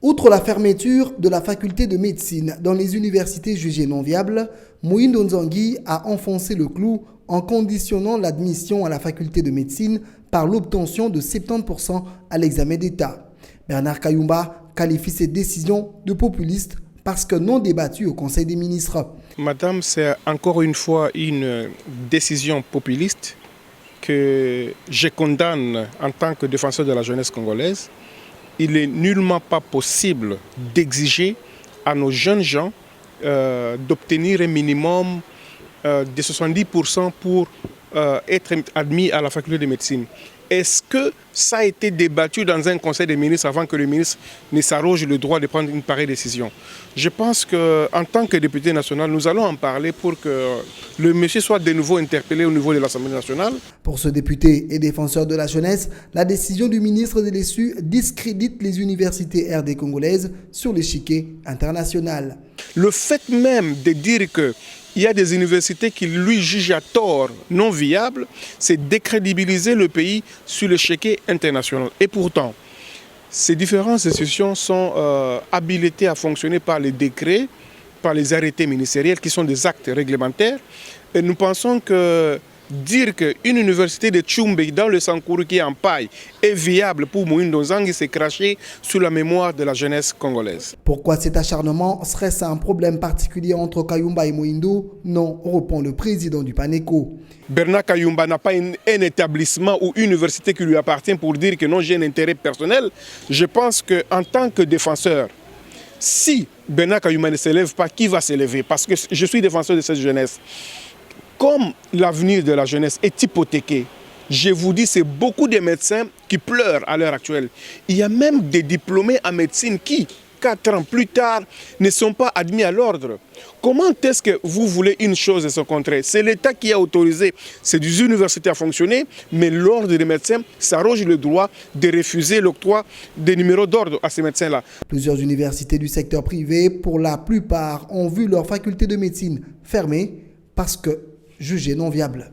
Outre la fermeture de la faculté de médecine dans les universités jugées non viables, Moïndo Nzangi a enfoncé le clou en conditionnant l'admission à la faculté de médecine par l'obtention de 70% à l'examen d'État. Bernard Kayumba qualifie cette décision de populiste parce que non débattue au Conseil des ministres. Madame, c'est encore une fois une décision populiste que je condamne en tant que défenseur de la jeunesse congolaise. Il n'est nullement pas possible d'exiger à nos jeunes gens d'obtenir un minimum de 70% pour être admis à la faculté de médecine. Est-ce que ça a été débattu dans un conseil des ministres avant que le ministre ne s'arroge le droit de prendre une pareille décision? Je pense qu'en tant que député national, nous allons en parler pour que le monsieur soit de nouveau interpellé au niveau de l'Assemblée nationale. Pour ce député et défenseur de la jeunesse, la décision du ministre de l'ESU discrédite les universités RD congolaises sur l'échiquier international. Le fait même de dire que il y a des universités qui lui jugent à tort non viables, c'est décrédibiliser le pays sur l'échiquier international. Et pourtant, ces différentes institutions sont habilitées à fonctionner par les décrets, par les arrêtés ministériels qui sont des actes réglementaires. Et nous pensons que dire qu'une université de Tchumbe dans le Sankourou qui est en paille est viable pour Moïndo Nzangi, c'est cracher sur la mémoire de la jeunesse congolaise. Pourquoi cet acharnement serait-ce un problème particulier entre Kayumba et Moïndo? Non, répond le président du PANECO. Bernard Kayumba n'a pas un établissement ou une université qui lui appartient pour dire que non, j'ai un intérêt personnel. Je pense qu'en tant que défenseur, si Bernard Kayumba ne s'élève pas, qui va s'élever? Parce que je suis défenseur de cette jeunesse. Comme l'avenir de la jeunesse est hypothéqué, je vous dis, c'est beaucoup de médecins qui pleurent à l'heure actuelle. Il y a même des diplômés en médecine qui, 4 ans plus tard, ne sont pas admis à l'ordre. Comment est-ce que vous voulez une chose et son contraire? C'est l'État qui a autorisé ces universités à fonctionner, mais l'ordre des médecins s'arroge le droit de refuser l'octroi des numéros d'ordre à ces médecins-là. Plusieurs universités du secteur privé, pour la plupart, ont vu leur faculté de médecine fermée parce que jugée non viable.